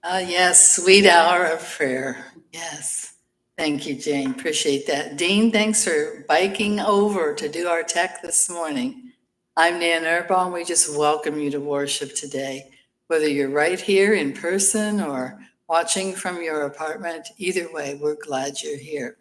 Yes, sweet hour of prayer. Yes. Thank you, Jane. Appreciate that. Dean, thanks for biking over to do our tech this morning. I'm Nan Erbaum. We just welcome you to worship today. Whether you're right here in person or watching from your apartment, either way, we're glad you're here.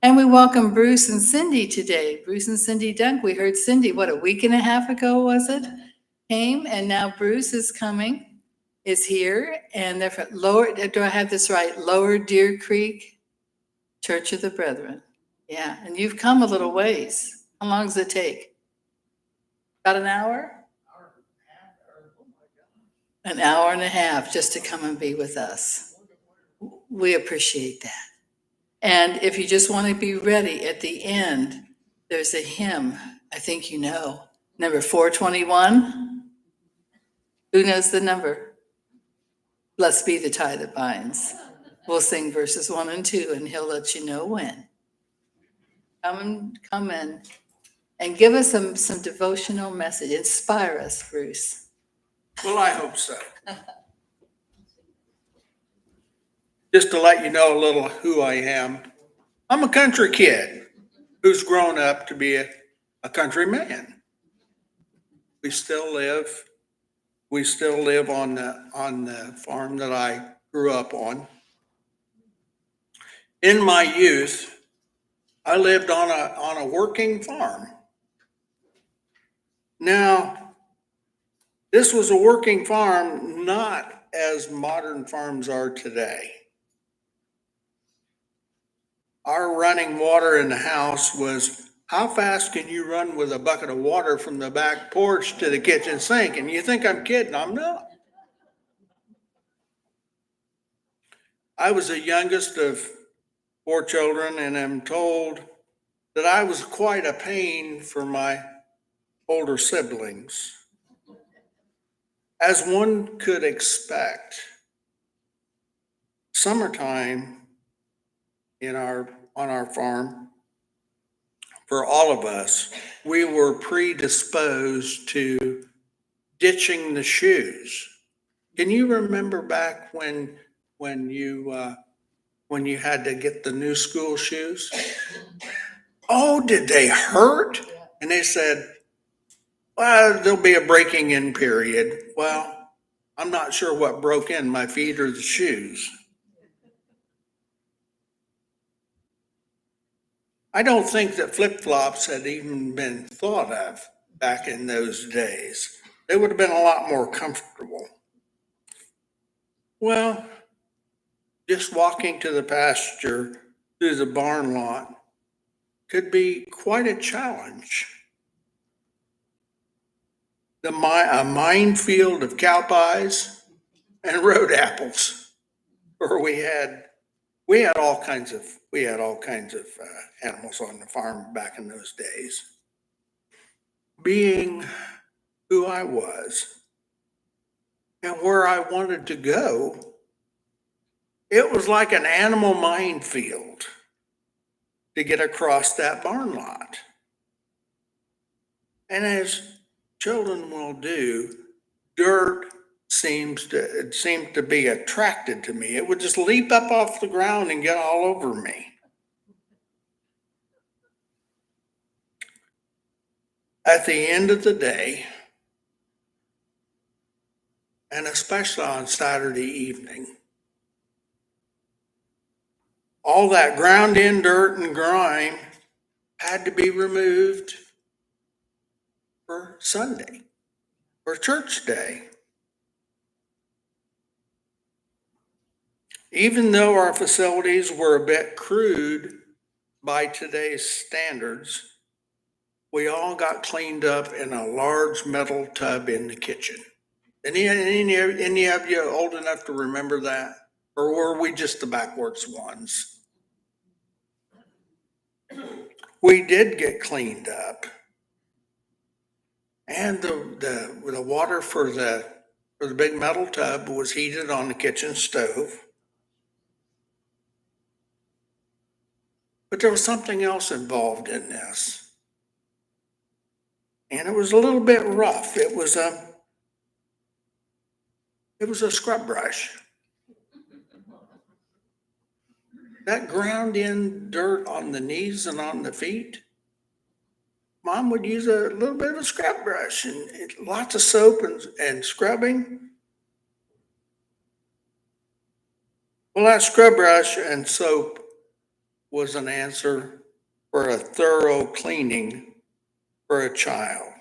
And we welcome Bruce and Cindy today. Bruce and Cindy Dunk. We heard Cindy, what, a week and a half ago, was it? Came, and now Bruce is coming, is here, and they're from Lower, do I have this right? Lower Deer Creek Church of the Brethren. Yeah, and you've come a little ways. How long does it take? About an hour? An hour and a half just to come and be with us. We appreciate that. And if you just want to be ready at the end, there's a hymn, I think you know, number 421. Who knows the number? Blessed be the tie that binds. We'll sing verses 1 and 2, and he'll let you know when. Come in and give us some devotional message. Inspire us, Bruce. Well, I hope so. Just to let you know a little who I am, I'm a country kid who's grown up to be a country man. We still live on the farm that I grew up on. In my youth, I lived on a working farm. Now, this was a working farm, not as modern farms are today. Our running water in the house was, how fast can you run with a bucket of water from the back porch to the kitchen sink? And you think I'm kidding, I'm not. I was the youngest of 4 children, and I'm told that I was quite a pain for my older siblings. As one could expect, summertime on our farm, for all of us, we were predisposed to ditching the shoes. Can you remember back when you had to get the new school shoes? Oh, did they hurt? And they said, well, there'll be a breaking in period. Well, I'm not sure what broke in, my feet or the shoes. I don't think that flip-flops had even been thought of back in those days. They would have been a lot more comfortable. Well, just walking to the pasture through the barn lot could be quite a challenge. A minefield of cow pies and road apples, where we had all kinds of animals on the farm back in those days. Being who I was and where I wanted to go, it was like an animal minefield to get across that barn lot. And as children will do, dirt seemed to be attracted to me. It would just leap up off the ground and get all over me. At the end of the day, and especially on Saturday evening, all that ground in dirt and grime had to be removed for Sunday, for church day. Even though our facilities were a bit crude by today's standards, we all got cleaned up in a large metal tub in the kitchen. Any of you old enough to remember that? Or were we just the backwards ones? We did get cleaned up. And the water for the big metal tub was heated on the kitchen stove. But there was something else involved in this. And it was a little bit rough. It was a scrub brush. that ground in dirt on the knees and on the feet, Mom would use a little bit of a scrub brush and lots of soap and scrubbing. Well, that scrub brush and soap was an answer for a thorough cleaning for a child.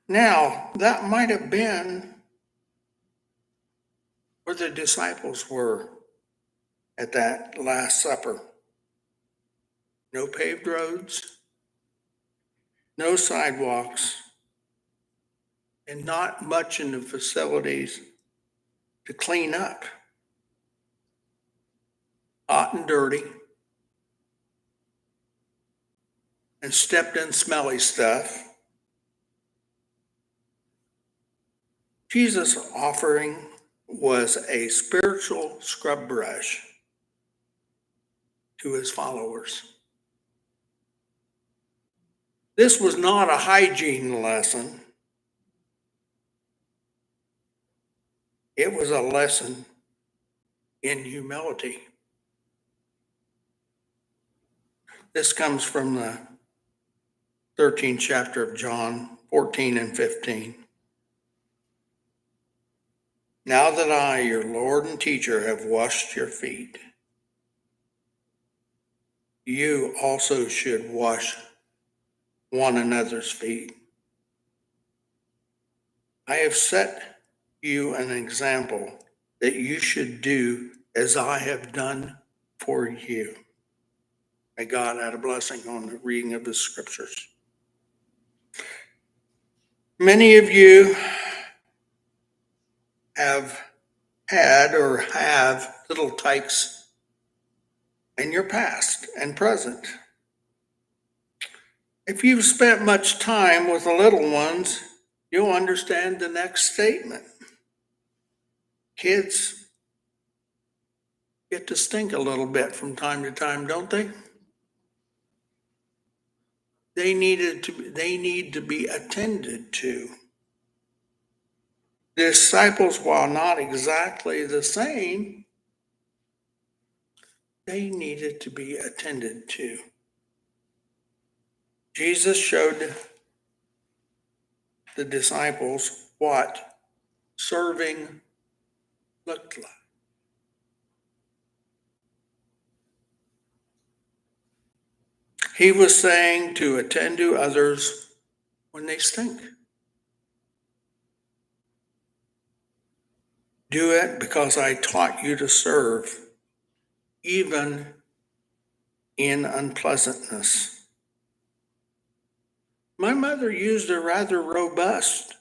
Now, that might have been where the disciples were at that Last Supper. No paved roads, no sidewalks, and not much in the facilities to clean up. Hot and dirty, and stepped in smelly stuff. Jesus' offering was a spiritual scrub brush to his followers. This was not a hygiene lesson. It was a lesson in humility. This comes from the 13th chapter of John, 14 and 15. Now that I, your Lord and teacher, have washed your feet, you also should wash one another's feet. I have set you an example that you should do as I have done for you. May God add a blessing on the reading of the scriptures. Many of you have had or have little tykes in your past and present. If you've spent much time with the little ones, you'll understand the next statement. Kids get to stink a little bit from time to time, don't they? They need to be attended to. The disciples, while not exactly the same, they needed to be attended to. Jesus showed the disciples what serving looked like. He was saying to attend to others when they stink. Do it because I taught you to serve, even in unpleasantness. My mother used a rather robust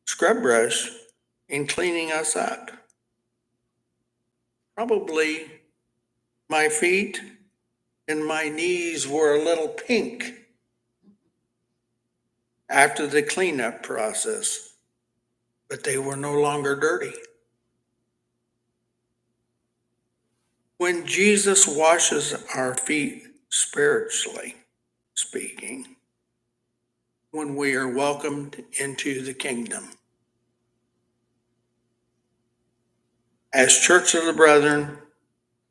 scrub brush in cleaning us up. Probably my feet and my knees were a little pink after the cleanup process, but they were no longer dirty. When Jesus washes our feet, spiritually speaking, when we are welcomed into the kingdom. As Church of the Brethren,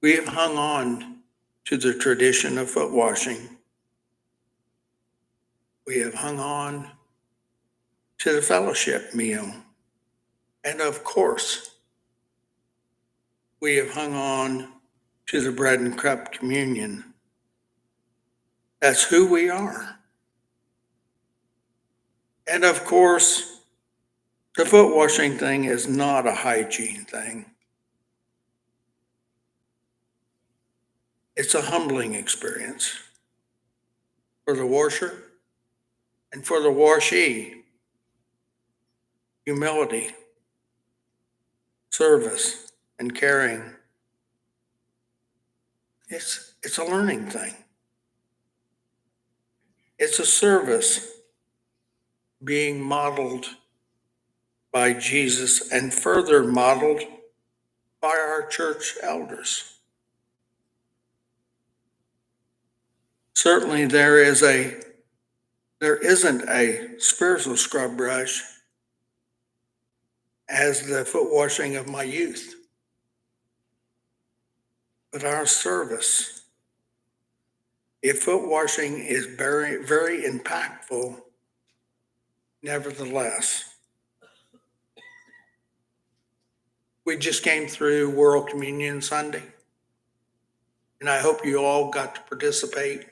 we have hung on to the tradition of foot washing. We have hung on to the fellowship meal. And of course, we have hung on to the bread and cup communion. That's who we are. And of course, the foot washing thing is not a hygiene thing. It's a humbling experience for the washer and for the washee. Humility, service, and caring. It's a learning thing. It's a service being modeled by Jesus and further modeled by our church elders. Certainly there isn't a spiritual scrub brush as the foot washing of my youth. but our service. If foot washing is very, very impactful, nevertheless, we just came through World Communion Sunday, and I hope you all got to participate.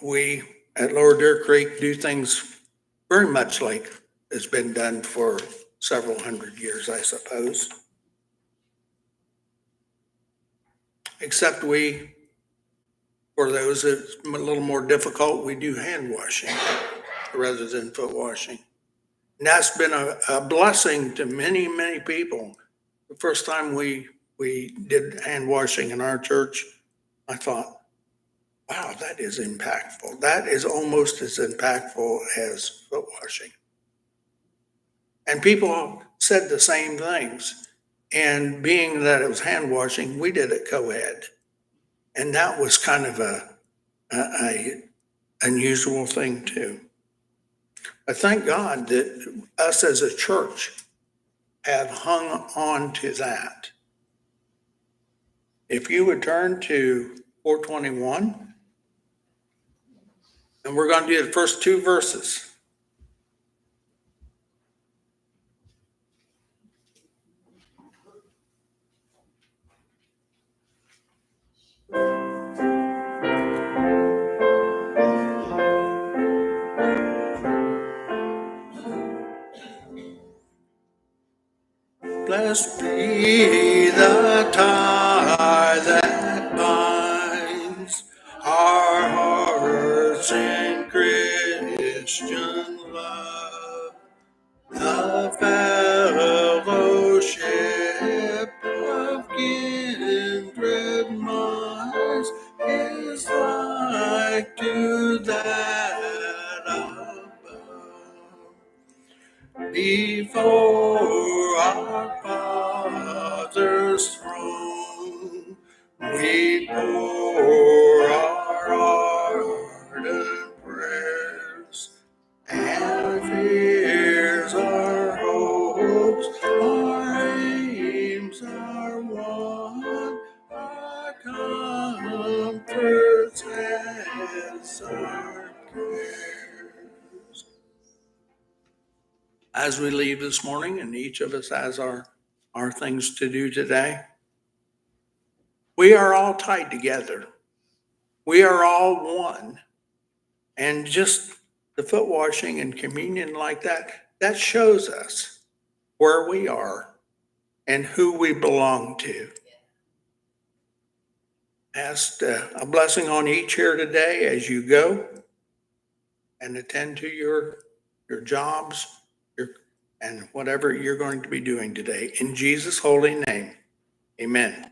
We at Lower Deer Creek do things very much like it's been done for several hundred years, I suppose. Except we, for those that's a little more difficult, we do hand washing rather than foot washing. And that's been a blessing to many, many people. The first time we did hand washing in our church, I thought, wow, that is impactful. That is almost as impactful as foot washing. And people said the same things. And being that it was hand washing, we did it co-ed. And that was kind of a unusual thing too. I thank God that us as a church have hung on to that. If you would turn to 421, and we're going to do the first two verses. Blessed be the tie that binds our hearts in Christian love, the fellowship of kindred minds is like to that above. Before our Father's throne, we pour our ardent prayers, and fears, our hopes, our aims, our want, our comforts, and our cares. As we leave this morning, and each of us has our things to do today, we are all tied together. We are all one. And just the foot washing and communion like that shows us where we are and who we belong to. Ask a blessing on each here today as you go and attend to your jobs, and whatever you're going to be doing today. In Jesus' holy name, amen.